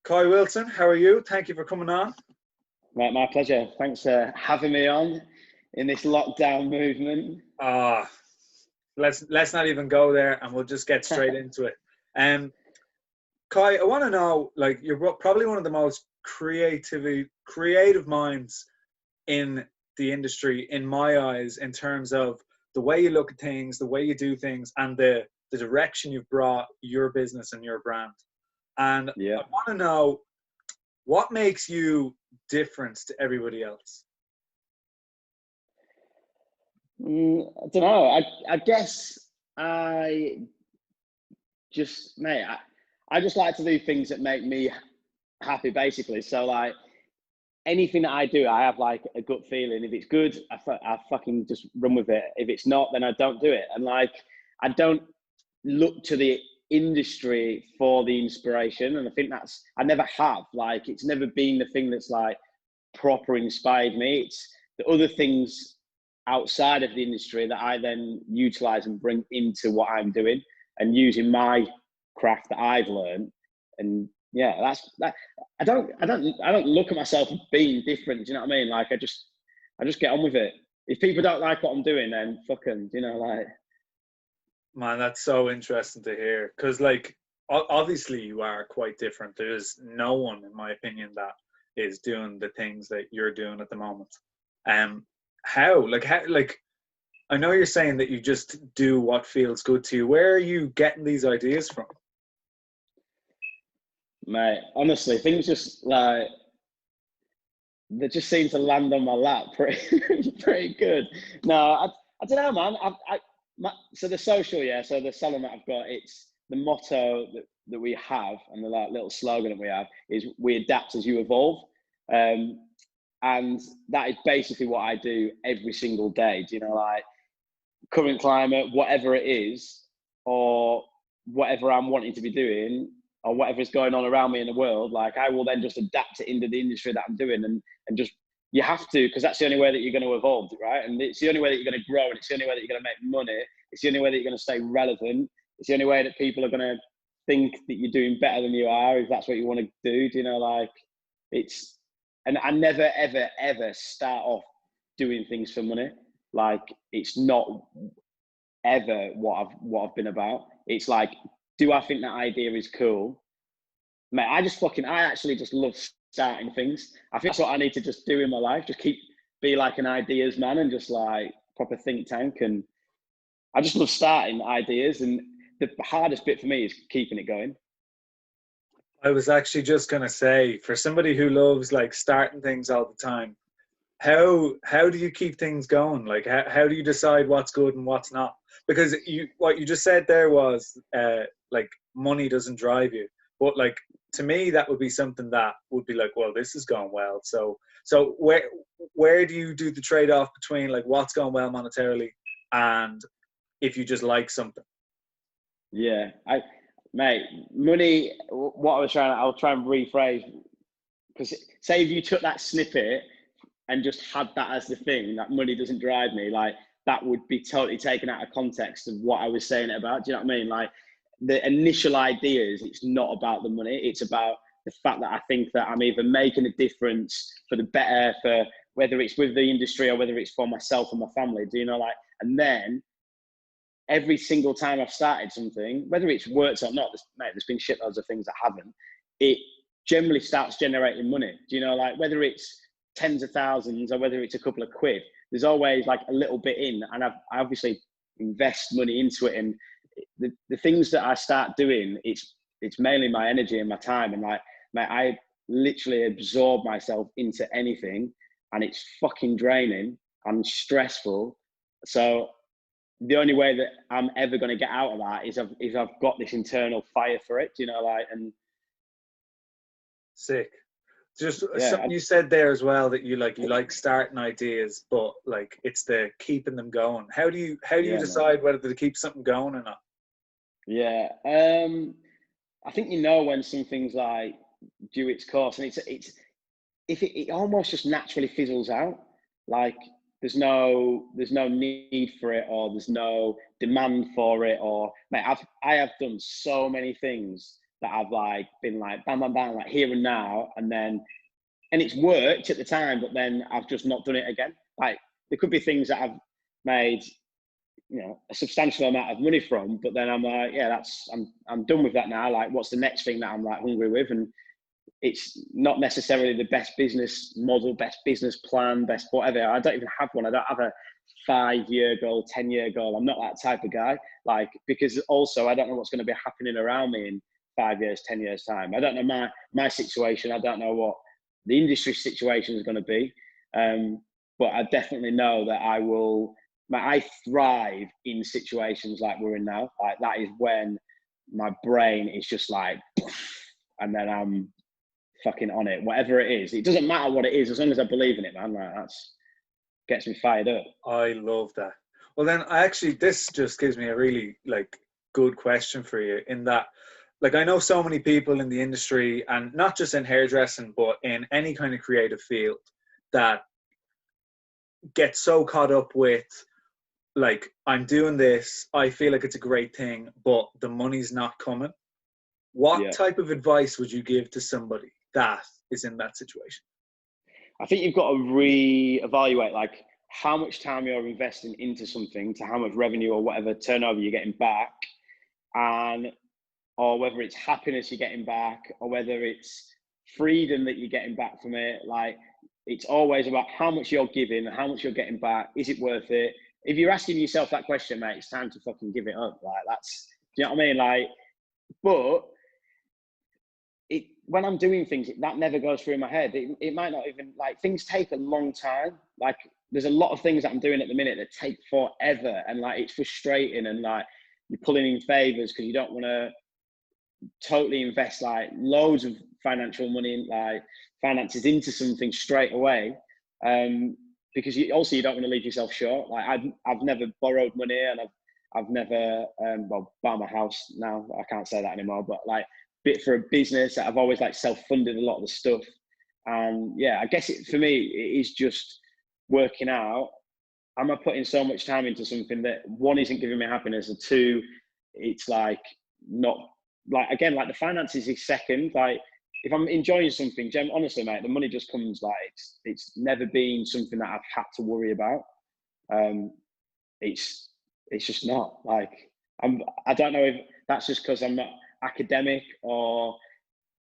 Kai Wilson, how are you? Thank you for coming on. My pleasure. Thanks for having me on in this lockdown movement. Ah, let's not even go there, and we'll just get straight into it. Um, Kai, I want to know, like, you're probably one of the most creative minds in the industry, in my eyes, in terms of the way you look at things, the way you do things, and the direction you've brought your business and your brand. And Yeah. I want to know what makes you different to everybody else. I don't know. I guess I just, mate, I just like to do things that make me happy, basically. So, like, anything that I do, I have like a gut feeling. If it's good, I fucking just run with it. If it's not, then I don't do it. And like, I don't look to the industry for the inspiration. And I think I never have. Like, it's never been the thing that's like proper inspired me. It's the other things outside of the industry that I then utilize and bring into what I'm doing and using my craft that I've learned. And yeah, that's that. I don't look at myself as being different. Do you know what I mean? Like, I just get on with it. If people don't like what I'm doing, then fuck them. You know, like. Man, that's so interesting to hear. Because, like, obviously you are quite different. There's no one, in my opinion, that is doing the things that you're doing at the moment. How? Like, I know you're saying that you just do what feels good to you. Where are you getting these ideas from? Mate, honestly, things just like they just seem to land on my lap pretty good. No, I don't know, man. So the social, yeah. So the salon that I've got, it's the motto that we have, and the like little slogan that we have is "We adapt as you evolve," and that is basically what I do every single day. Do you know, like current climate, whatever it is, or whatever I'm wanting to be doing, or whatever is going on around me in the world, like I will then just adapt it into the industry that I'm doing, and just you have to, because that's the only way that you're going to evolve, right? And it's the only way that you're going to grow, and it's the only way that you're going to make money. It's the only way that you're going to stay relevant. It's the only way that people are going to think that you're doing better than you are, if that's what you want to do. Do you know, like it's, and I never, ever, ever start off doing things for money. Like, it's not ever what I've been about. It's like, do I think that idea is cool? Mate, I actually just love starting things. I think that's what I need to just do in my life. Just be like an ideas man and just like proper think tank. And I just love starting ideas. And the hardest bit for me is keeping it going. I was actually just gonna say, for somebody who loves like starting things all the time, how do you keep things going? Like, how do you decide what's good and what's not? Because what you just said there was like, money doesn't drive you, but like, to me that would be something that would be like, well, this is going well, so where do you do the trade-off between like what's going well monetarily and if you just like something? Yeah, mate, money. What I'll try and rephrase, because say if you took that snippet and just had that as the thing, that money doesn't drive me, like that would be totally taken out of context of what I was saying it about. Do you know what I mean? Like, the initial ideas, it's not about the money. It's about the fact that I think that I'm either making a difference for the better, for whether it's with the industry or whether it's for myself and my family. Do you know, like, and then every single time I've started something, whether it's worked or not, there's been shitloads of things that haven't, it generally starts generating money. Do you know, like, whether it's tens of thousands or whether it's a couple of quid, there's always like a little bit in, and I obviously invest money into it. And the things that I start doing, it's mainly my energy and my time, and like, I literally absorb myself into anything, and it's fucking draining and stressful. So the only way that I'm ever going to get out of that is I've got this internal fire for it, you know, like, and Sick. Just yeah, something you said there as well, that you like starting ideas, but like it's the keeping them going. How do you decide whether to keep something going or not? Yeah, I think you know when something's like due its course, and it's if it almost just naturally fizzles out. Like, there's no need for it, or there's no demand for it, or mate, I have done so many things that I've like been like bam, bam, bam, like here and now, and it's worked at the time, but then I've just not done it again. Like there could be things that I've made, you know, a substantial amount of money from, but then I'm like, yeah, I'm done with that now. Like, what's the next thing that I'm like hungry with? And it's not necessarily the best business model, best business plan, best whatever. I don't even have one. I don't have a 5-year goal, 10-year goal. I'm not that type of guy. Like, because also I don't know what's going to be happening around me in 5 years, 10 years time. I don't know my situation. I don't know what the industry situation is going to be. But I definitely know that I thrive in situations like we're in now. Like that is when my brain is just like, and then I'm fucking on it, whatever it is. It doesn't matter what it is, as long as I believe in it, man. Like that's gets me fired up. I love that. Well, then this just gives me a really like good question for you in that, like, I know so many people in the industry, and not just in hairdressing, but in any kind of creative field, that get so caught up with, like, I'm doing this, I feel like it's a great thing, but the money's not coming. What Yeah. type of advice would you give to somebody that is in that situation? I think you've got to re-evaluate like how much time you're investing into something to how much revenue or whatever turnover you're getting back, and or whether it's happiness you're getting back, or whether it's freedom that you're getting back from it. Like it's always about how much you're giving and how much you're getting back. Is it worth it? If you're asking yourself that question, mate, it's time to fucking give it up. Like that's, do you know what I mean? Like, but when I'm doing things, that never goes through my head. It might not even, like, things take a long time. Like there's a lot of things that I'm doing at the minute that take forever, and like it's frustrating, and like you're pulling in favors because you don't want to totally invest like loads of financial money, like finances into something straight away, because you don't want to leave yourself short. Like I've never borrowed money, and I've never bought my house now. I can't say that anymore, but like bit for a business, I've always like self-funded a lot of the stuff. And yeah, I guess for me it is just working out, am I putting so much time into something that one isn't giving me happiness, and two, it's like not, like, again, like the finances is second. Like if I'm enjoying something, honestly, mate, the money just comes. Like it's never been something that I've had to worry about. It's just not like, I don't know if that's just because I'm not academic, or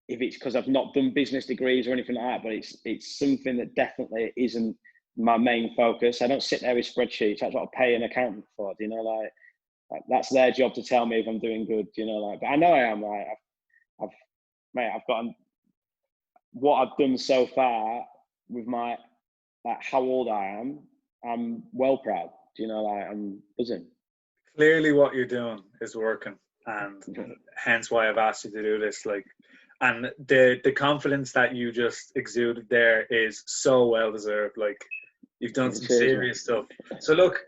if it's because I've not done business degrees or anything like that, but it's something that definitely isn't my main focus. I don't sit there with spreadsheets. That's what I pay an accountant for, you know, like that's their job to tell me if I'm doing good, you know, like, but I know I am. Like I've got what I've done so far with my, like, how old I am. I'm well proud, you know, like I'm buzzing. Clearly what you're doing is working, and hence why I've asked you to do this. Like, and the confidence that you just exuded there is so well deserved. Like, you've done some serious stuff. So look,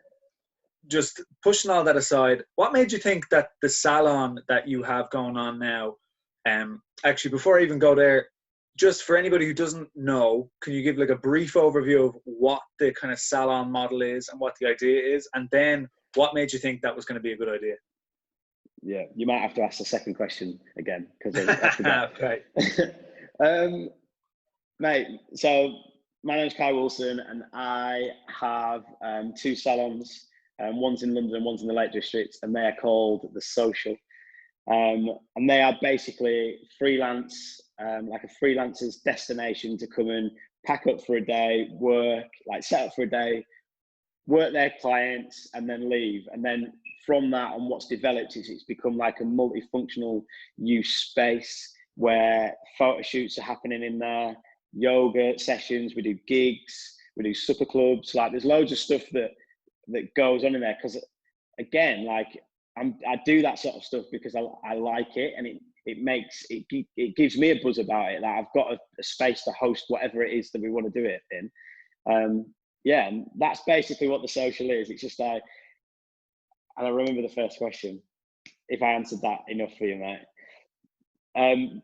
just pushing all that aside, what made you think that the salon that you have going on now, actually, before I even go there, just for anybody who doesn't know, can you give like a brief overview of what the kind of salon model is and what the idea is, and then what made you think that was going to be a good idea? Yeah, you might have to ask the second question again because I forgot. Okay. Mate, so my name's Kai Wilson, and I have 2 salons. One's in London, one's in the Lake District, and they are called The Social. And they are basically freelance, like a freelancer's destination to come and pack up for a day, work, like set up for a day, work their clients, and then leave. And then from that, and what's developed is it's become like a multifunctional use space where photo shoots are happening in there, yoga sessions, we do gigs, we do supper clubs. Like there's loads of stuff that goes on in there, because again, like I do that sort of stuff because I like it, and it gives me a buzz about it, that I've got a space to host whatever it is that we want to do it in. Yeah, and that's basically what The Social is. It's just like, and I remember the first question, if I answered that enough for you, mate.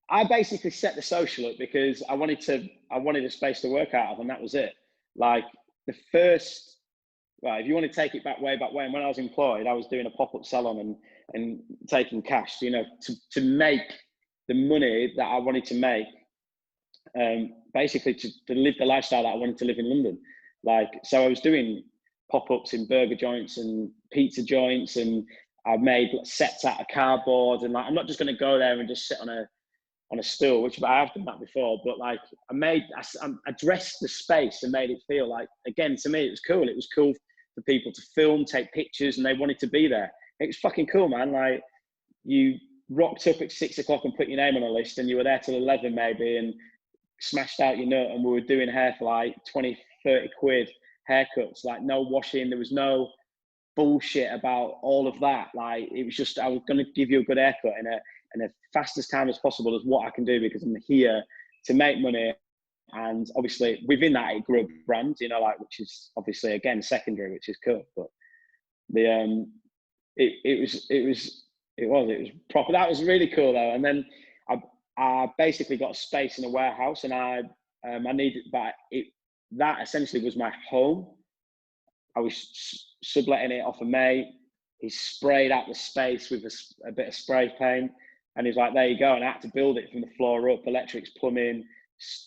I basically set The Social up because I wanted a space to work out of, and that was it. Like the first, well, if you want to take it way back when I was employed, I was doing a pop-up salon, and and taking cash, you know, to make the money that I wanted to make, basically to live the lifestyle that I wanted to live in London. Like, so I was doing pop-ups in burger joints and pizza joints, and I made sets out of cardboard, and like, I'm not just going to go there and just sit on a stool, which I have done that before, but like I dressed the space and made it feel like, again, to me, it was cool. It was cool for people to film, take pictures, and they wanted to be there. It was fucking cool, man. Like, you rocked up at 6 o'clock and put your name on a list, and you were there till 11 maybe, and smashed out your nut, and we were doing hair for like 20, 30 quid haircuts, like no washing. There was no bullshit about all of that. Like, it was just, I was going to give you a good haircut in the fastest time as possible, is what I can do, because I'm here to make money. And obviously within that, it grew a brand, you know, like, which is obviously, again, secondary, which is cool. But the it was proper. That was really cool though. And then I basically got a space in a warehouse, and I needed, but that essentially was my home. I was subletting it off a mate. He sprayed out the space with a bit of spray paint, and he's like, there you go. And I had to build it from the floor up, electrics, plumbing,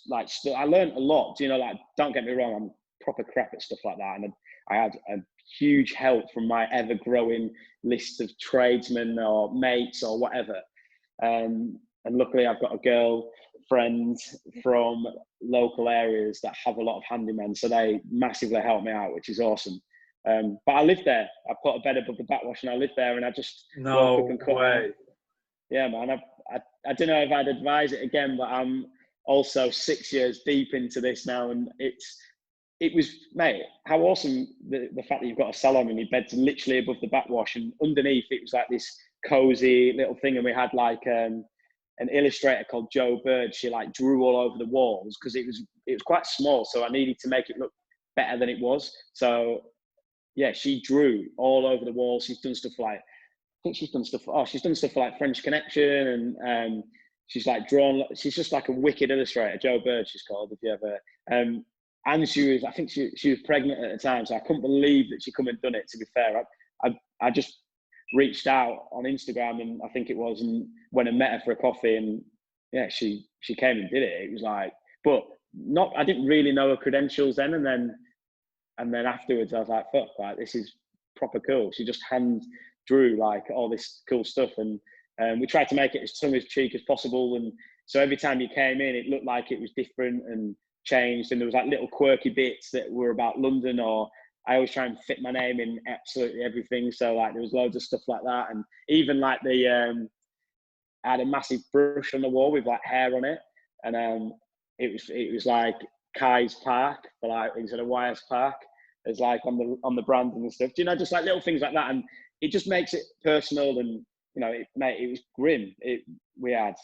like, I learned a lot. You know, like, don't get me wrong, I'm proper crap at stuff like that. And I had a huge help from my ever-growing list of tradesmen or mates or whatever. And luckily I've got a girl friend from local areas that have a lot of handymen, so they massively help me out, which is awesome. But I lived there. I put a bed above the backwash, and I lived there, and I just No woke up and cut way. Yeah, man. I don't know if I'd advise it again, but I'm also 6 years deep into this now, and it was, mate, how awesome the fact that you've got a salon and your bed's literally above the backwash, and underneath it was like this cozy little thing, and we had like an illustrator called Joe Bird. She like drew all over the walls, because it was quite small, so I needed to make it look better than it was. So yeah, she drew all over the walls. She's done stuff like, I think she's done stuff. Oh, she's done stuff for like French Connection, and she's like drawn. She's just like a wicked illustrator. Joe Bird, she's called. If you ever. And she was, I think she was pregnant at the time, so I couldn't believe that she come and done it. To be fair, I just reached out on Instagram, and I think it was, and went and met her for a coffee, and yeah, she came and did it. It was like, but not. I didn't really know her credentials then, and then afterwards, I was like, fuck, like, this is proper cool. She just hand drew like all this cool stuff, and we tried to make it as tongue as cheek as possible. And so every time you came in, it looked like it was different and changed, and there was like little quirky bits that were about London, or I always try and fit my name in absolutely everything. So like, there was loads of stuff like that, and even like I had a massive brush on the wall with like hair on it, and it was like Kai's Park, but like instead of Wyers Park, it's like on the branding and stuff. Do you know, just like little things like that, and it just makes it personal. And you know, it was grim. We had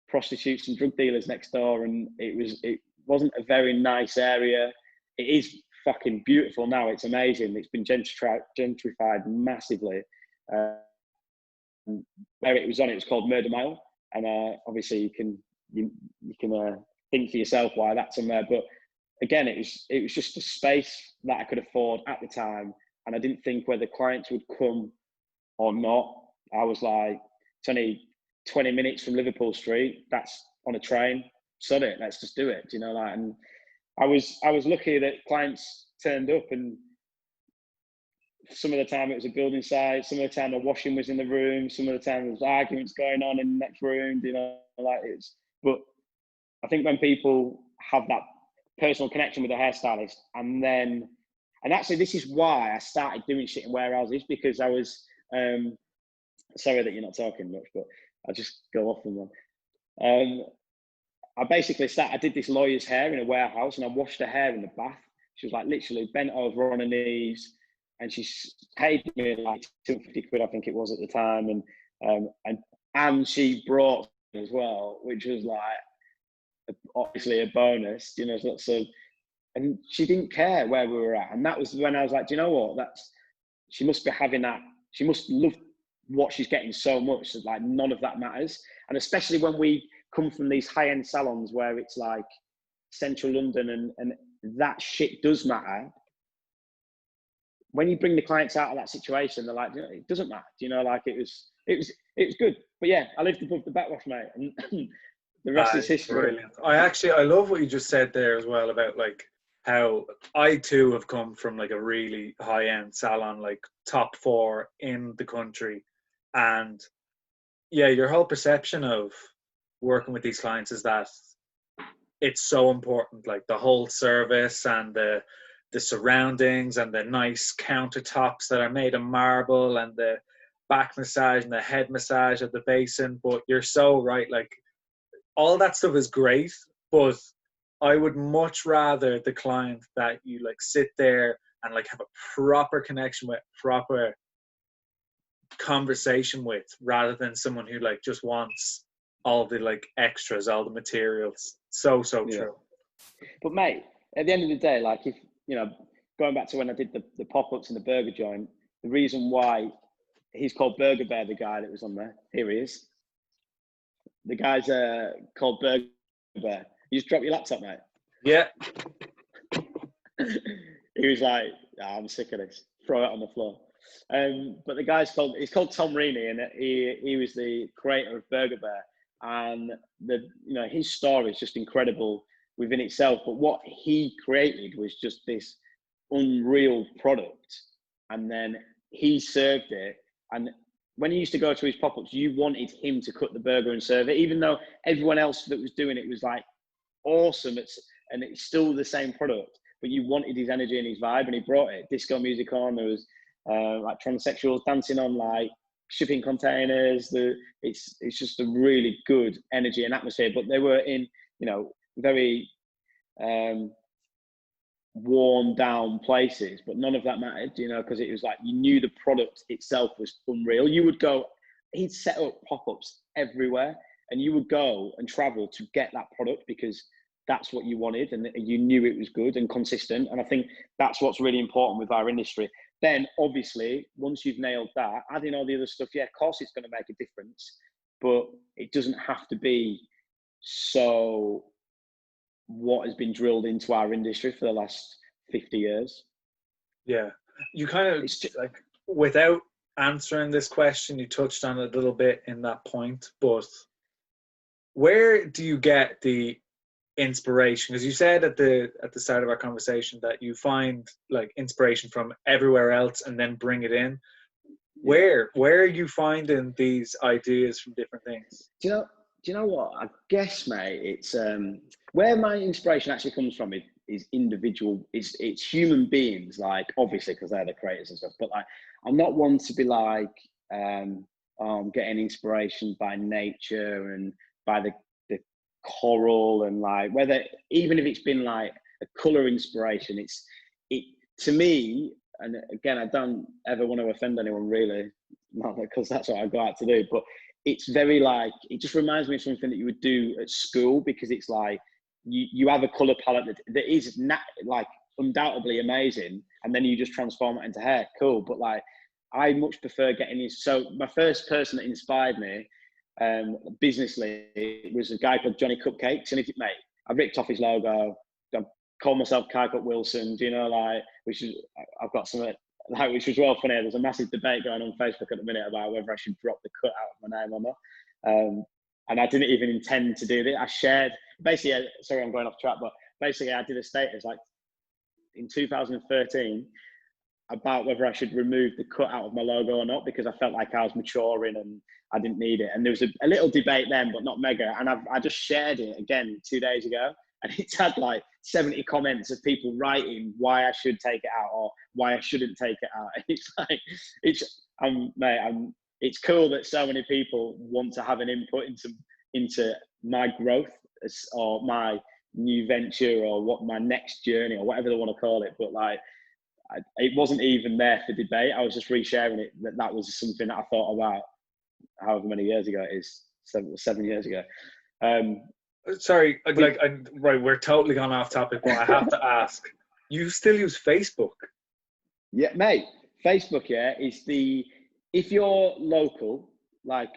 prostitutes and drug dealers next door, and it wasn't a very nice area. It is fucking beautiful now. It's amazing. It's been gentrified massively. Where it was on, it was called Murder Mile, and obviously you can think for yourself why that's on there. But again, it was just a space that I could afford at the time, and I didn't think whether clients would come or not. I was like, it's only 20 minutes from Liverpool Street. That's on a train. Sod it, let's just do it. You know, like, and I was lucky that clients turned up, and some of the time it was a building site, some of the time the washing was in the room, some of the time there was arguments going on in the next room. You know, like, but I think when people have that personal connection with the hairstylist, and actually this is why I started doing shit in warehouses, because I was, sorry that you're not talking much, but I'll just go off on one. I basically I did this lawyer's hair in a warehouse, and I washed her hair in the bath. She was like literally bent over on her knees, and she paid me like 250 quid, I think it was at the time. And she brought as well, which was like obviously a bonus, you know. So, and she didn't care where we were at. And that was when I was like, do you know what? She must be having that. She must love what she's getting so much that like none of that matters. And especially when we come from these high-end salons where it's like central London, and that shit does matter. When you bring the clients out of that situation, they're like, it doesn't matter. You know, like, it was it was good. But yeah, I lived above the backwash, mate, and the rest is history. Brilliant. I love what you just said there as well about like how I too have come from like a really high end salon, like top 4 in the country, and yeah, your whole perception of working with these clients is that it's so important, like the whole service and the surroundings and the nice countertops that are made of marble and the back massage and the head massage at the basin. But you're so right, like all that stuff is great, but I would much rather the client that you like sit there and like have a proper connection with, proper conversation with, rather than someone who like just wants all the like extras, all the materials. So true. But mate, at the end of the day, like if you know, going back to when I did the pop-ups in the burger joint, the reason why he's called Burger Bear, the guy that was on there, here he is. The guy's called Burger Bear. You just drop your laptop, mate. Yeah. He was like, I'm sick of this. Throw it on the floor. But the guy's he's called Tom Reaney, and he was the creator of Burger Bear. And his story is just incredible within itself. But what he created was just this unreal product. And then he served it. And when he used to go to his pop-ups, you wanted him to cut the burger and serve it, even though everyone else that was doing it was like awesome. And it's still the same product, but you wanted his energy and his vibe, and he brought it. Disco music on, there was like transsexuals dancing on like shipping containers. It's just a really good energy and atmosphere, but they were in, very worn down places, but none of that mattered, because it was like, you knew the product itself was unreal. He'd set up pop-ups everywhere, and you would go and travel to get that product because that's what you wanted, and you knew it was good and consistent. And I think that's what's really important with our industry. Then obviously, once you've nailed that, adding all the other stuff, yeah, of course it's going to make a difference, but it doesn't have to be so what has been drilled into our industry for the last 50 years. Yeah. You kind of, like, without answering this question, you touched on it a little bit in that point, but where do you get the inspiration? Because you said at the start of our conversation that you find like inspiration from everywhere else and then bring it in. Where are you finding these ideas from different things? Do you know what? I guess, mate, it's where my inspiration actually comes from is individual. It's human beings, like, obviously, because they're the creators and stuff. But like, I'm not one to be like, I'm getting inspiration by nature and by the coral, and like, whether, even if it's been like a color inspiration, it to me. And again, I don't ever want to offend anyone, really, not because that's what I go out to do, but it's very like, it just reminds me of something that you would do at school, because it's like you have a color palette that is like undoubtedly amazing, and then you just transform it into hair. Cool. But like, I much prefer getting this. So my first person that inspired me businessly was a guy called Johnny Cupcakes, and mate, I ripped off his logo. I called myself Kai Cup Wilson, like, which is, I've got some like, which was well funny. There's a massive debate going on Facebook at the minute about whether I should drop the cut out of my name or not. And I didn't even intend to do that. I shared, basically, sorry, I'm going off track, but basically I did a status like in 2013 about whether I should remove the cut out of my logo or not, because I felt like I was maturing and I didn't need it. And there was a little debate then, but not mega. And I just shared it again 2 days ago, and it's had like 70 comments of people writing why I should take it out or why I shouldn't take it out. It's like, it's cool that so many people want to have an input into my growth or my new venture or what my next journey or whatever they want to call it. But like, it wasn't even there for debate. I was just resharing it. That was something that I thought about however many years ago it is, 7 years ago. Sorry, like, right, we're totally gone off topic, but I have to ask, you still use Facebook? Yeah, mate, Facebook, is if you're local, like,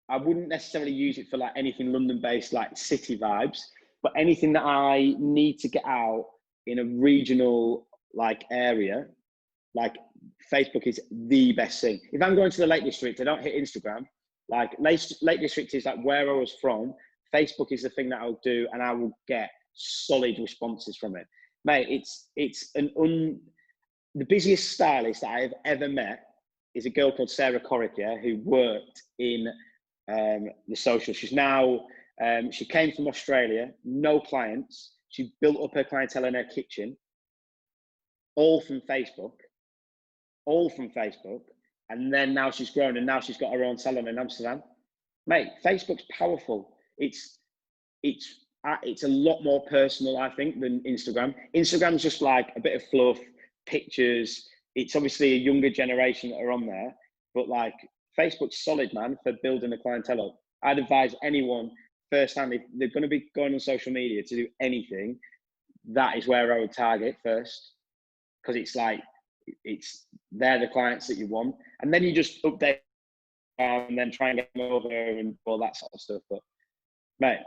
I wouldn't necessarily use it for like anything London-based, like city vibes, but anything that I need to get out in a regional like area, like Facebook is the best thing. If I'm going to the Lake District, I don't hit Instagram. Like Lake District is like where I was from. Facebook is the thing that I'll do, and I will get solid responses from it. Mate, it's the busiest stylist that I have ever met is a girl called Sarah Corrick, yeah, who worked in the social. She's now, she came from Australia, no clients. She built up her clientele in her kitchen, all from Facebook. And then now she's grown, and now she's got her own salon in Amsterdam. Mate, Facebook's powerful. It's a lot more personal, I think, than Instagram. Instagram's just like a bit of fluff, pictures. It's obviously a younger generation that are on there, but like Facebook's solid, man, for building a clientele up. I'd advise anyone firsthand, if they're going to be going on social media to do anything, that is where I would target first, because it's like, they're the clients that you want, and then you just update and then try and get them over and all that sort of stuff. But mate,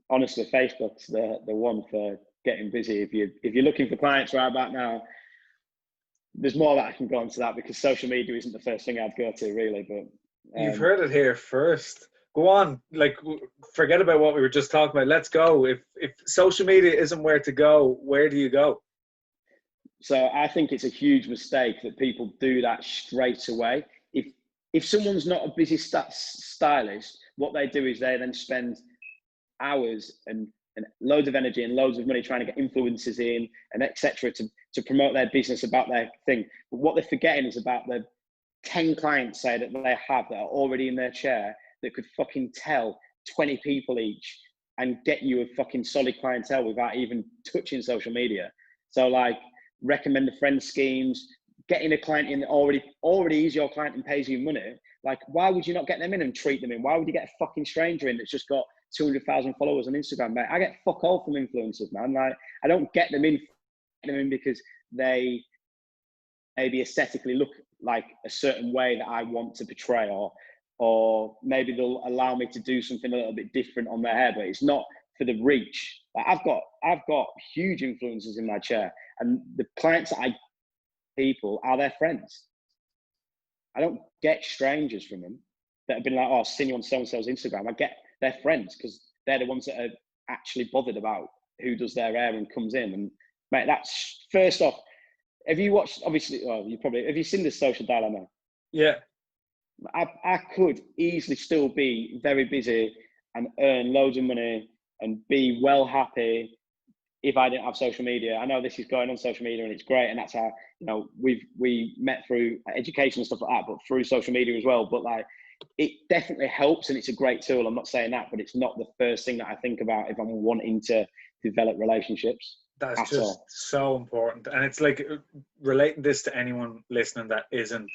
honestly, Facebook's the one for getting busy. If you're looking for clients right about now, there's more that I can go into that, because social media isn't the first thing I'd go to, really. But You've heard it here first. Go on, like, forget about what we were just talking about. Let's go. If social media isn't where to go, where do you go? So I think it's a huge mistake that people do that straight away. If someone's not a busy stylist, what they do is they then spend hours and loads of energy and loads of money trying to get influencers in and etc. to promote their business about their thing. But what they're forgetting is about the 10 clients, say, that they have that are already in their chair that could fucking tell 20 people each and get you a fucking solid clientele without even touching social media. So like, recommend a friend schemes, getting a client in that already is your client and pays you money. Like, why would you not get them in and treat them in? Why would you get a fucking stranger in that's just got 200,000 followers on Instagram, mate? I get fuck all from influencers, man. Like, I don't get them in because they maybe aesthetically look like a certain way that I want to portray, or maybe they'll allow me to do something a little bit different on their hair, but it's not for the reach. Like, I've got huge influencers in my chair, and the clients that people are their friends. I don't get strangers from them that have been like, oh, I've seen you on so-and-so's Instagram. I get their friends, because they're the ones that are actually bothered about who does their hair and comes in. And mate, that's first off. Have you watched, obviously, well, have you seen this Social Dilemma? Yeah. I could easily still be very busy and earn loads of money and be well happy if I didn't have social media. I know this is going on social media and it's great, and that's how, you know, we met through education and stuff like that, but through social media as well. But like, it definitely helps, and it's a great tool. I'm not saying that, but it's not the first thing that I think about if I'm wanting to develop relationships. That's just so important. And it's like, relating this to anyone listening that isn't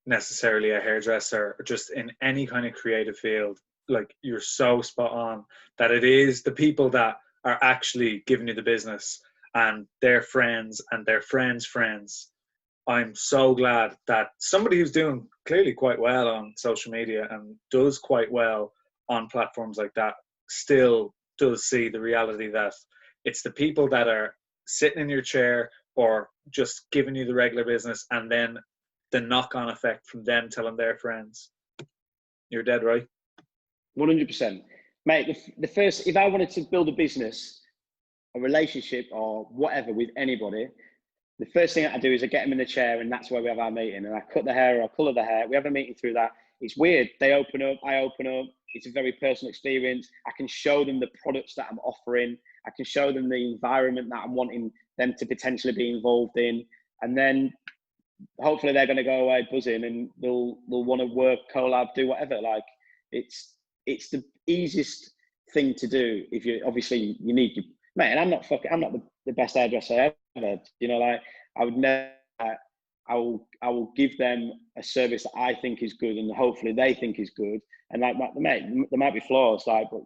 necessarily a hairdresser, or just in any kind of creative field, like, you're so spot on that it is the people that are actually giving you the business and their friends and their friends' friends. I'm so glad that somebody who's doing clearly quite well on social media and does quite well on platforms like that still does see the reality that it's the people that are sitting in your chair or just giving you the regular business, and then the knock-on effect from them telling their friends. You're dead right. 100%. Mate, the first, if I wanted to build a business, a relationship or whatever with anybody, the first thing I do is I get them in the chair, and that's where we have our meeting, and I cut the hair or I colour the hair. We have a meeting through that. It's weird. They open up, I open up. It's a very personal experience. I can show them the products that I'm offering. I can show them the environment that I'm wanting them to potentially be involved in. And then hopefully they're going to go away buzzing, and they'll want to work, collab, do whatever. Like, it's the easiest thing to do. If you obviously you need your mate, and I'm not the best hairdresser ever. You know, like, I would never. I will give them a service that I think is good, and hopefully they think is good. And like, mate, there might be flaws, like, but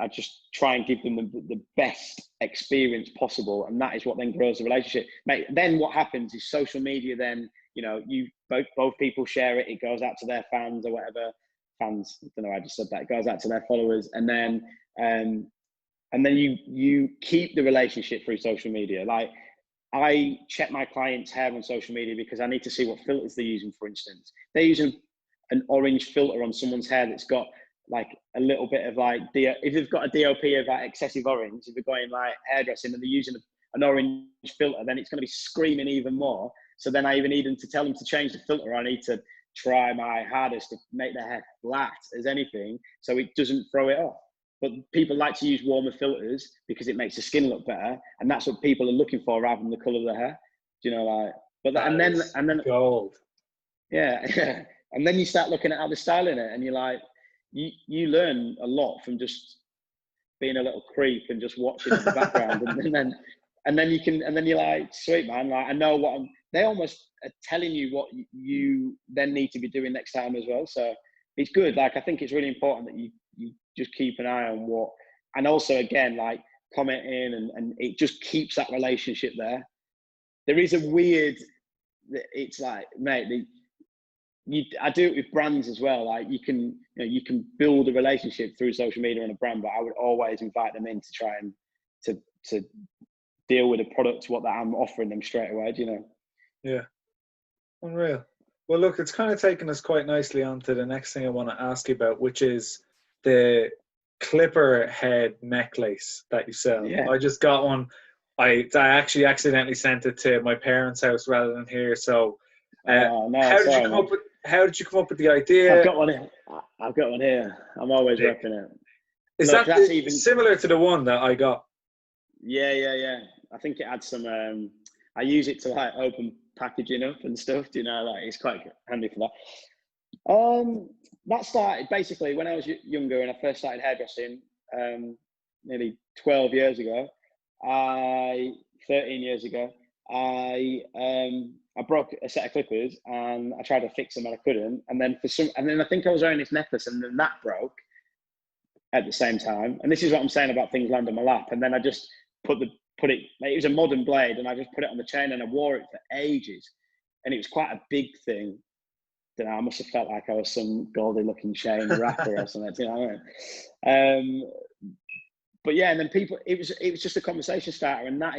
I just try and give them the best experience possible, and that is what then grows the relationship, mate. Then what happens is social media. Then, you know, you both people share it. It goes out to their fans or whatever. Fans, I don't know. I just said that. It goes out to their followers, and then you keep the relationship through social media. Like, I check my clients' hair on social media because I need to see what filters they're using. For instance, they're using an orange filter on someone's hair that's got like a little bit of like, if they've got a DOP of like excessive orange, if they're going like hairdressing and they're using an orange filter, then it's going to be screaming even more. So then I even need them to tell them to change the filter. I need to try my hardest to make their hair flat as anything so it doesn't throw it off. But people like to use warmer filters because it makes the skin look better, and that's what people are looking for rather than the color of their hair. Do you know, like? But and then gold. Yeah, yeah. And then you start looking at how they're styling it, and you're like, you learn a lot from just being a little creep and just watching in the background, and then you're like, sweet man, like I know what they almost are telling you what you then need to be doing next time as well. So it's good. Like I think it's really important that you just keep an eye on what, and also again like commenting and it just keeps that relationship there. There is a weird, it's like, mate, I do it with brands as well. Like you can build a relationship through social media on a brand, but I would always invite them in to try and to deal with a product, what that I'm offering them straight away. Do you know? Yeah, unreal. Well, look, it's kind of taken us quite nicely on to the next thing I want to ask you about, which is the clipper head necklace that you sell. Yeah. I just got one. I actually accidentally sent it to my parents' house rather than here. So, No, how did sorry, you come up with? How did you come up with the idea? I've got one here. I've got one here. I'm always repping it. Is Look, that that's even similar to the one that I got? Yeah. I think it had some. I use it to like open packaging up and stuff. Do you know? Like it's quite handy for that. That started basically when I was younger and I first started hairdressing. Nearly 12 years ago. 13 years ago. I broke a set of clippers and I tried to fix them and I couldn't. And then I think I was wearing this necklace and then that broke at the same time. And this is what I'm saying about things land on my lap. And then I just put it, like, it was a modern blade and I just put it on the chain and I wore it for ages. And it was quite a big thing. I must have felt like I was some gaudy looking chain rapper or something. You know what I mean? But yeah, and then it was just a conversation starter, and that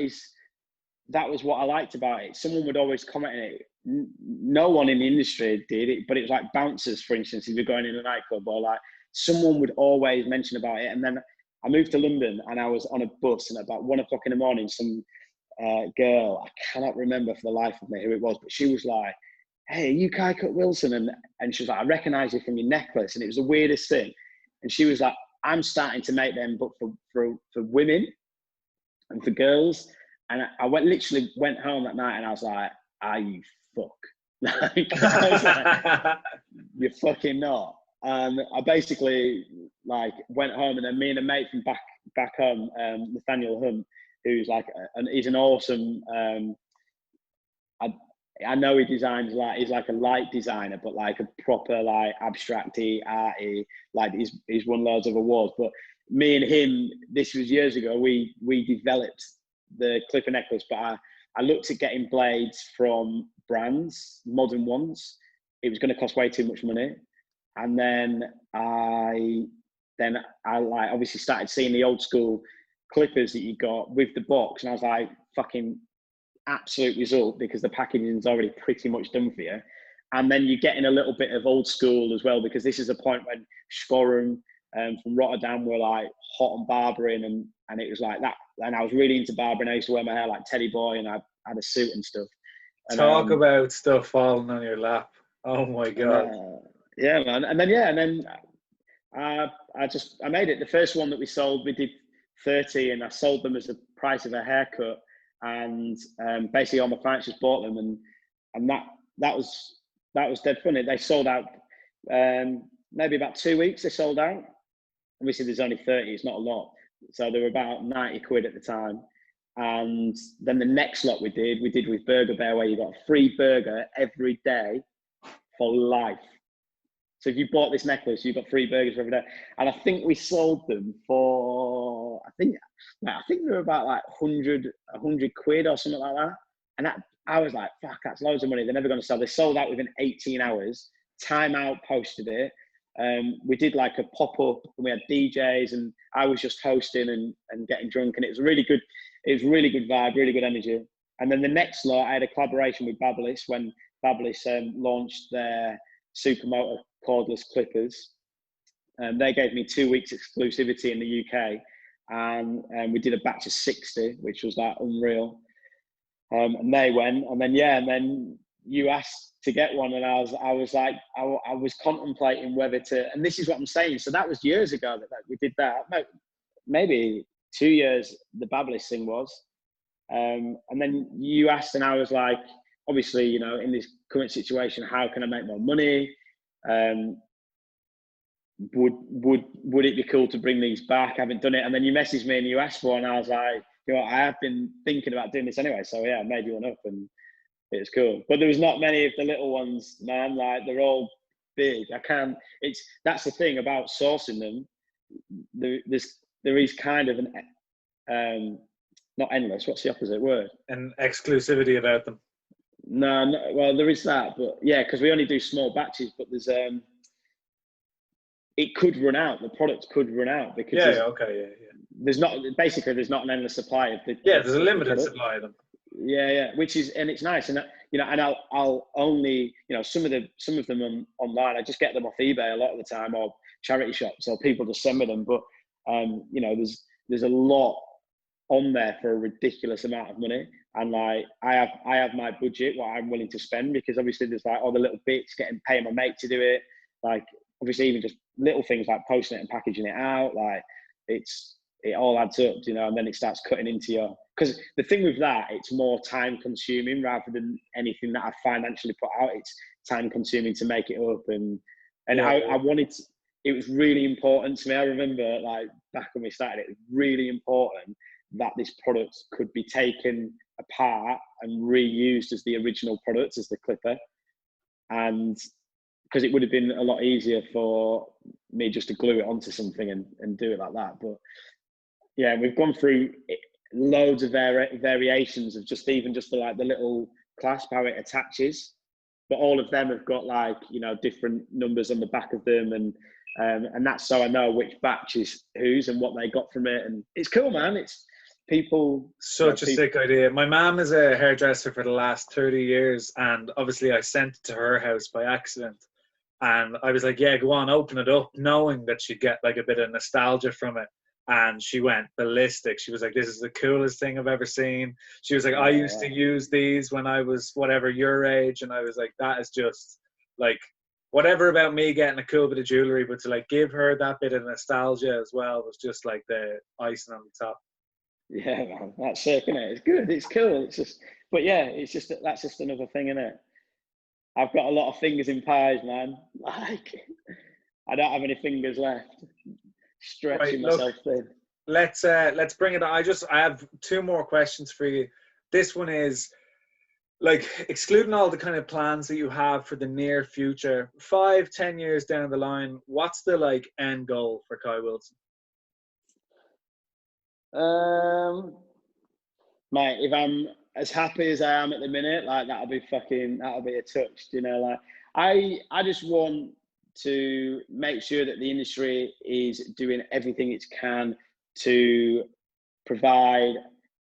was what I liked about it. Someone would always comment on it. No one in the industry did it, but it was like bouncers, for instance, if you're going in a nightclub, or like someone would always mention about it. And then I moved to London and I was on a bus, and about 1 o'clock in the morning, some girl, I cannot remember for the life of me who it was, but she was like, "Hey, are you Kai Cut Wilson?" And she was like, "I recognise you from your necklace." And it was the weirdest thing. And she was like, "I'm starting to make them, but for women and for girls." And I literally went home that night and I was like, "Are you fuck?" Like, I was like, "You're fucking not." And I basically like went home, and then me and a mate from back home, Nathaniel Hunt, who's like, he's an awesome. I know he designs he's like a light designer, but like a proper like abstracty, arty, like he's won loads of awards. But me and him, this was years ago, we developed the clipper necklace, but I looked at getting blades from brands, modern ones. It was going to cost way too much money. And then I like obviously started seeing the old school clippers that you got with the box, and I was like, fucking absolute result, because the packaging is already pretty much done for you. And then you're getting a little bit of old school as well, because this is a point when Skorum from Rotterdam were like hot on barbering, and it was like that. And I was really into barbering. I used to wear my hair like Teddy Boy, and I had a suit and stuff. And, talk about stuff falling on your lap. Oh my God. Yeah, man. And then I made it. The first one that we sold, we did 30, and I sold them as the price of a haircut. And basically all my clients just bought them, and that was dead funny. They sold out maybe about 2 weeks. They sold out. Obviously there's only 30, it's not a lot, so they were about 90 quid at the time. And then the next lot we did with Burger Bear, where you got a free burger every day for life. So if you bought this necklace, you got free burgers every day. And I think we sold them for, I think they were about like 100 quid or something like that. And I was like, fuck, that's loads of money. They're never going to sell. They sold out within 18 hours. Time Out posted it. We did like a pop-up, and we had DJs, and I was just hosting and getting drunk. And it was really good. It was really good vibe, really good energy. And then the next lot, I had a collaboration with Babyliss when Babyliss launched their Supermotor cordless clippers. They gave me 2 weeks exclusivity in the UK, and we did a batch of 60, which was like unreal. And they went, and then you asked to get one, and I was like, I was contemplating whether to, and this is what I'm saying. So that was years ago that we did that. Maybe 2 years the Babyliss thing was. And then you asked, and I was like, obviously, you know, in this current situation, how can I make more money? Would it be cool to bring these back? I haven't done it. And then you messaged me and you asked for one, and I was like, you know, I have been thinking about doing this anyway. So yeah, I made you one up, and it's cool. But there was not many of the little ones, man. Like, they're all big. That's the thing about sourcing them. There is kind of an, not endless, what's the opposite word? And exclusivity about them. No, well, there is that, but yeah, because we only do small batches, but there's it could run out. The product could run out because there's not an endless supply of the there's a limited supply of them. Which is, and it's nice, and you know, and I'll only, you know, some of them online. I just get them off eBay a lot of the time, or charity shops, or people just send me them. But you know, there's a lot on there for a ridiculous amount of money, and like I have my budget, what I'm willing to spend, because obviously there's like all the little bits, paying my mate to do it, like obviously even just little things like posting it and packaging it out, like it all adds up, you know, and then it starts cutting into your, because the thing with that, it's more time consuming rather than anything that I financially put out. It's time consuming to make it up, and I wanted to, it was really important to me. I remember, like, back when we started, it was really important that this product could be taken apart and reused as the original product, as the clipper. And because it would have been a lot easier for me just to glue it onto something and do it like that. But yeah, we've gone through loads of variations of just the little clasp, how it attaches. But all of them have got, like, you know, different numbers on the back of them, and that's so I know which batch is whose and what they got from it. And it's cool, man. It's people. Such a sick idea. My mom is a hairdresser for the last 30 years, and obviously I sent it to her house by accident. And I was like, yeah, go on, open it up, knowing that she'd get like a bit of nostalgia from it. And she went ballistic. She was like, this is the coolest thing I've ever seen. She was like, I used to use these when I was whatever your age. And I was like, that is just like, whatever about me getting a cool bit of jewelry, but to like give her that bit of nostalgia as well was just like the icing on the top. Yeah, man, that's sick, isn't it? It's good, it's cool. It's just, but yeah, it's just, that's just another thing, isn't it? I've got a lot of fingers in pies, man. Like, I don't have any fingers left. Stretching myself thin. Let's bring it on. I have two more questions for you. This one is, like, excluding all the kind of plans that you have for the near future, 5-10 years down the line, what's the like end goal for Kai Wilson? Mate, if I'm as happy as I am at the minute, like, that'll be a touch, you know. Like, I just want to make sure that the industry is doing everything it can to provide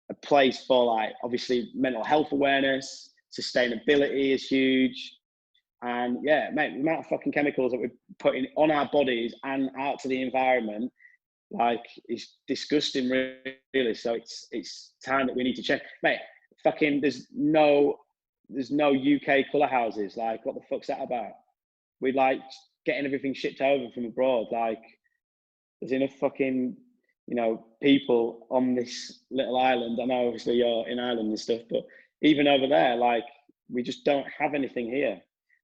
a place for, like, obviously mental health awareness. Sustainability is huge, and yeah, mate, the amount of fucking chemicals that we're putting on our bodies and out to the environment, like, it's disgusting, really. So it's time that we need to check, mate. Fucking, there's no UK colour houses. Like, what the fuck's that about? We like getting everything shipped over from abroad. Like, there's enough fucking, you know, people on this little island. I know obviously you're in Ireland and stuff, but even over there, like, we just don't have anything here.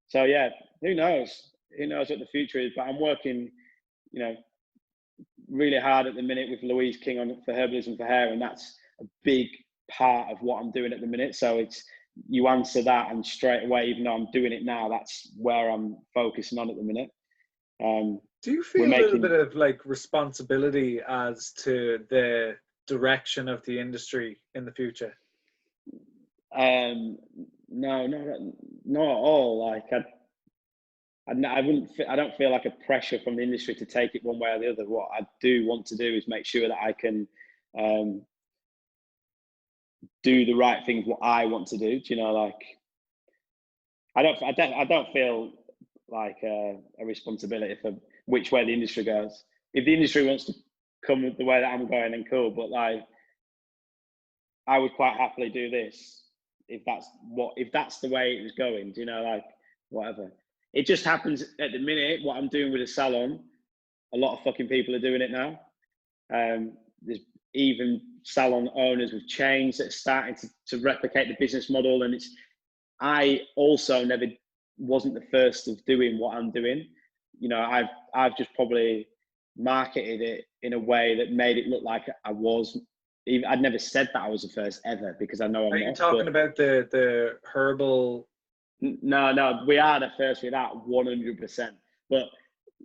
So yeah, who knows what the future is, but I'm working, you know, really hard at the minute with Louise King for Herbalism for Hair, and that's a big part of what I'm doing at the minute. So it's, you answer that, and straight away, even though I'm doing it now, that's where I'm focusing on at the minute. Do you feel a little bit of like responsibility as to the direction of the industry in the future? No, not at all. Like, I don't feel like a pressure from the industry to take it one way or the other. What I do want to do is make sure that I can do the right things, what I want to do. Do you know, like, I don't feel like a responsibility for which way the industry goes. If the industry wants to come the way that I'm going, then cool. But like, I would quite happily do this if that's the way it was going. Do you know, like, whatever. It just happens at the minute. What I'm doing with the salon, a lot of fucking people are doing it now. There's even salon owners with chains that are starting to replicate the business model, and I also never wasn't the first of doing what I'm doing. You know, I've just probably marketed it in a way that made it look like I was. I'd never said that I was the first ever, because I know I'm not. Are you talking about the herbal? No, we are the first with that 100%. But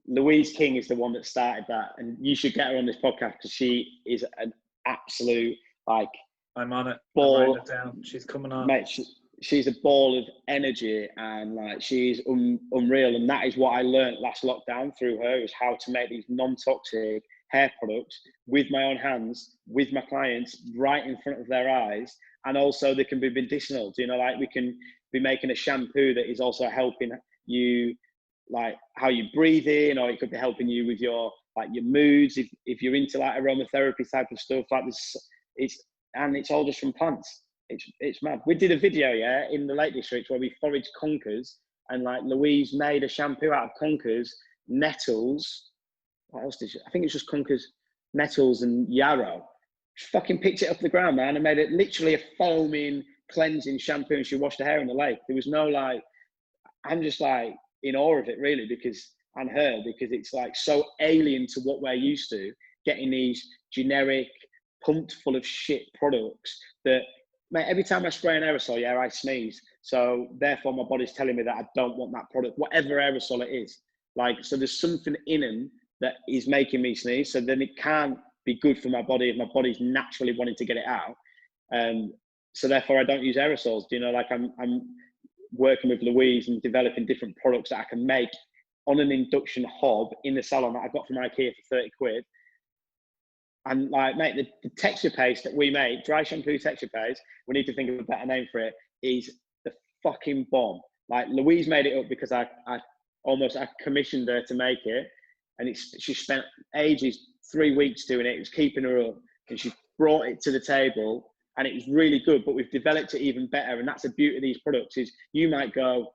Louise King is the one that started that, and you should get her on this podcast because she is an absolute, like, I'm on it. ball. I'm writing it down. She's coming on. Mate, she's a ball of energy, and like, she's unreal. And that is what I learned last lockdown through her, is how to make these non-toxic hair products with my own hands, with my clients, right in front of their eyes. And also they can be medicinal. Do you know, like, we can be making a shampoo that is also helping you, like, how you breathe in, or it could be helping you with your, like, your moods, if you're into like aromatherapy type of stuff like this. It's all just from plants. It's mad. We did a video, yeah, in the Lake District where we foraged conkers, and like, Louise made a shampoo out of conkers, nettles. What else did she? I think it's just conkers, nettles, and yarrow. She fucking picked it up the ground, man, and made it literally a foaming, cleansing shampoo, and she washed her hair in the lake. There was no, like, I'm just like in awe of it, really, because it's like so alien to what we're used to, getting these generic, pumped full of shit products that, mate, every time I spray an aerosol, yeah, I sneeze. So therefore my body's telling me that I don't want that product, whatever aerosol it is. Like, so there's something in them that is making me sneeze. So then it can't be good for my body if my body's naturally wanting to get it out. So therefore I don't use aerosols. Do you know, like, I'm working with Louise and developing different products that I can make on an induction hob in the salon that I got from IKEA for 30 quid. And like, mate, the texture paste that we make, dry shampoo texture paste, we need to think of a better name for it, is the fucking bomb. Like, Louise made it up because I commissioned her to make it, and she spent ages, 3 weeks doing it. It was keeping her up, and she brought it to the table, and it was really good. But we've developed it even better, and that's the beauty of these products. Is you might go,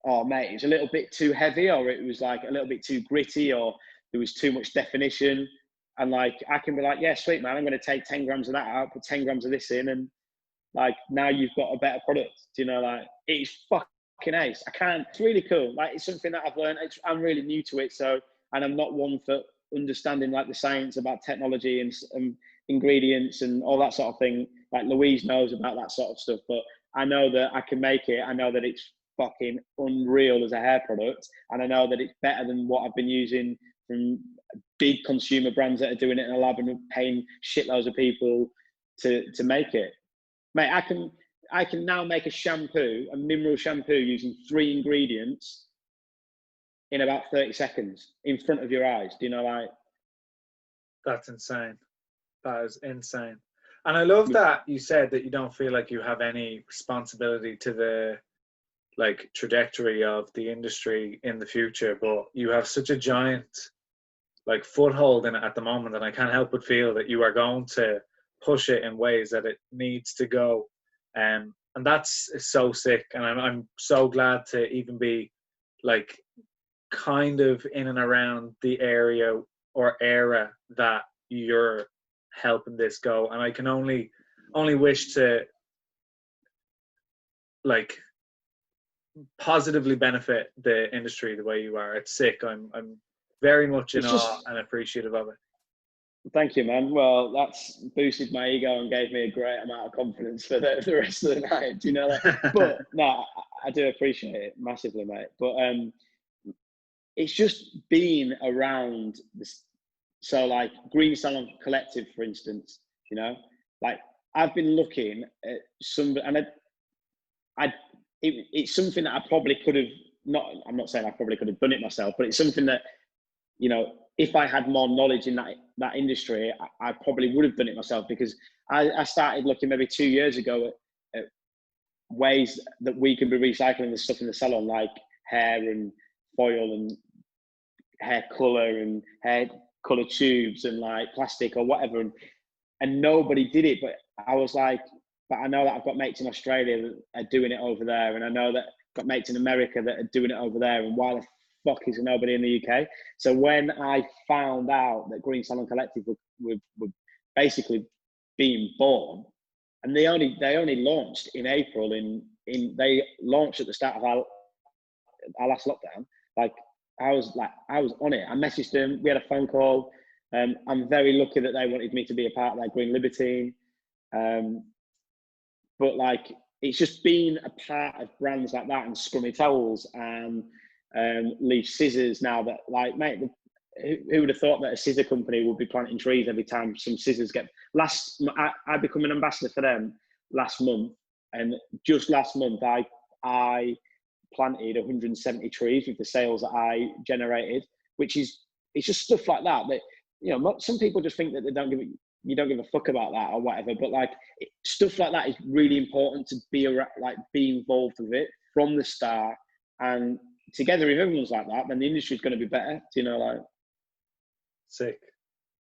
oh mate, it's a little bit too heavy, or it was like a little bit too gritty, or there was too much definition. And like, I can be like, yeah, sweet, man, I'm going to take 10 grams of that out, put 10 grams of this in, and like, now you've got a better product. Do you know, like, it's fucking ace. It's really cool. Like, it's something that I've learned. I'm really new to it. So, and I'm not one for understanding like the science about technology and ingredients and all that sort of thing. Like, Louise knows about that sort of stuff, but I know that I can make it. I know that it's fucking unreal as a hair product. And I know that it's better than what I've been using from big consumer brands that are doing it in a lab and paying shitloads of people to make it. Mate, I can now make a mineral shampoo using 3 ingredients in about 30 seconds in front of your eyes. Do you know, like, That's insane. That is insane. And I love that you said that you don't feel like you have any responsibility to the, like, trajectory of the industry in the future, but you have such a giant, like, foothold in it at the moment, and I can't help but feel that you are going to push it in ways that it needs to go. And that's so sick. And I'm so glad to even be, like, kind of in and around the area or era that you're helping this go. And I can only wish to, like, positively benefit the industry the way you are. It's sick. I'm very much in awe and appreciative of it. Thank you, man. Well, that's boosted my ego and gave me a great amount of confidence for the rest of the night. Do you know that? But no, I do appreciate it massively, mate. But it's just being around this. So like Green Salon Collective, for instance, you know, like, I've been looking at some, and it's something that I probably could have not. I'm not saying I probably could have done it myself, but it's something that, you know, if I had more knowledge in that industry, I probably would have done it myself, because I started looking maybe 2 years ago at ways that we can be recycling the stuff in the salon, like hair and foil and hair color and hair color tubes and like plastic or whatever, and nobody did it. But I was like, but I know that I've got mates in Australia that are doing it over there, and I know that I've got mates in America that are doing it over there, and why the fuck is there nobody in the UK? So when I found out that Green Salon Collective were basically being born, and they only launched in April, they launched at the start of our last lockdown. Like I was on it. I messaged them. We had a phone call. I'm very lucky that they wanted me to be a part of their Green Libertine. But like, it's just been a part of brands like that, and Scrummy Towels and Leaf Scissors now, that like, mate, who would have thought that a scissor company would be planting trees every time some scissors get... I become an ambassador for them last month, and just last month I planted 170 trees with the sales that I generated, which is, it's just stuff like that, you know, some people just think that you don't give a fuck about that or whatever, but like stuff like that is really important to be involved with it from the start. And together, if everyone's like that, then the industry is going to be better. Do you know, like... Sick.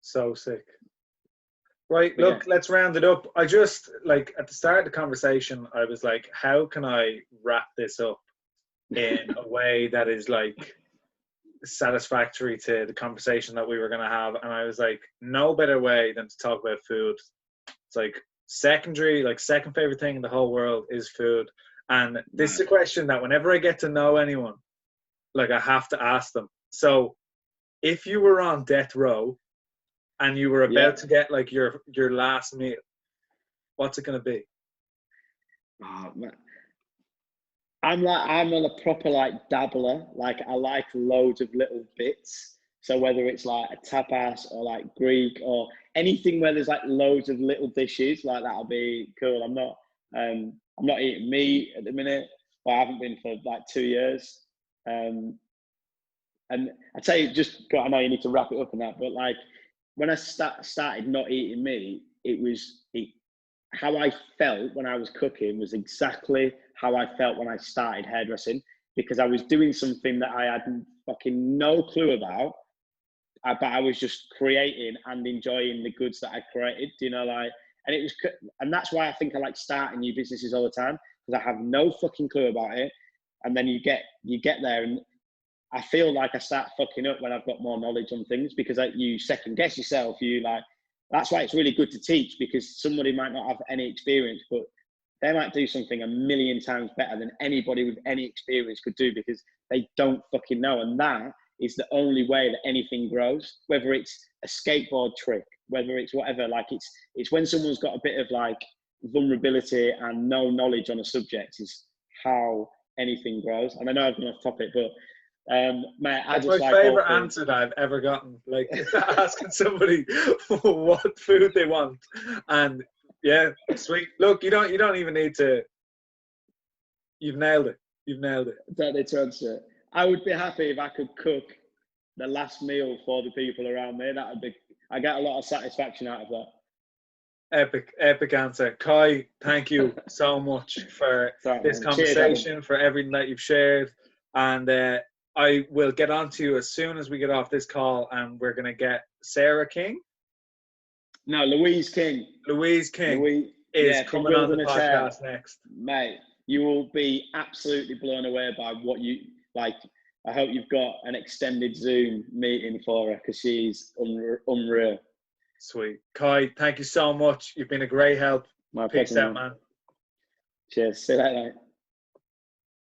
So sick. Right, look, let's round it up. I just, like, at the start of the conversation, I was like, how can I wrap this up in a way that is, like, satisfactory to the conversation that we were going to have? And I was like, no better way than to talk about food. It's like secondary, like second favorite thing in the whole world is food. And this is a question that whenever I get to know anyone, like, I have to ask them. So if you were on death row and you were about to get like your last meal, what's it going to be? Oh, man. I'm a proper like dabbler. Like, I like loads of little bits. So whether it's like a tapas or like Greek or anything where there's like loads of little dishes, like that'll be cool. I'm not eating meat at the minute. Well, I haven't been for like 2 years. And I tell you, I know you need to wrap it up and that, but like when I started not eating meat, how I felt when I was cooking was exactly how I felt when I started hairdressing, because I was doing something that I had fucking no clue about, but I was just creating and enjoying the goods that I created, you know, like, and that's why I think I like starting new businesses all the time, because I have no fucking clue about it. And then you get there, and I feel like I start fucking up when I've got more knowledge on things, because you second guess yourself. That's why it's really good to teach, because somebody might not have any experience, but they might do something a million times better than anybody with any experience could do, because they don't fucking know. And that is the only way that anything grows, whether it's a skateboard trick, whether it's whatever. Like, it's when someone's got a bit of like vulnerability and no knowledge on a subject is how anything grows. And I know I've gone off topic, but mate, that's my favorite answer that I've ever gotten. Like, asking somebody what food they want, and yeah, sweet. Look, you don't even need to. You've nailed it. Don't need to answer it. I would be happy if I could cook the last meal for the people around me. I get a lot of satisfaction out of that. Epic answer. Kai, thank you so much for this conversation. Cheers, for everything that you've shared, and I will get on to you as soon as we get off this call, and we're going to get Sarah King. No, Louise King. Is coming on the podcast next. Mate, you will be absolutely blown away by what you like. I hope you've got an extended Zoom meeting for her, because she's unreal. Sweet. Kai, thank you so much. You've been a great help. My Peace pleasure, out, man. Cheers. See you later, mate.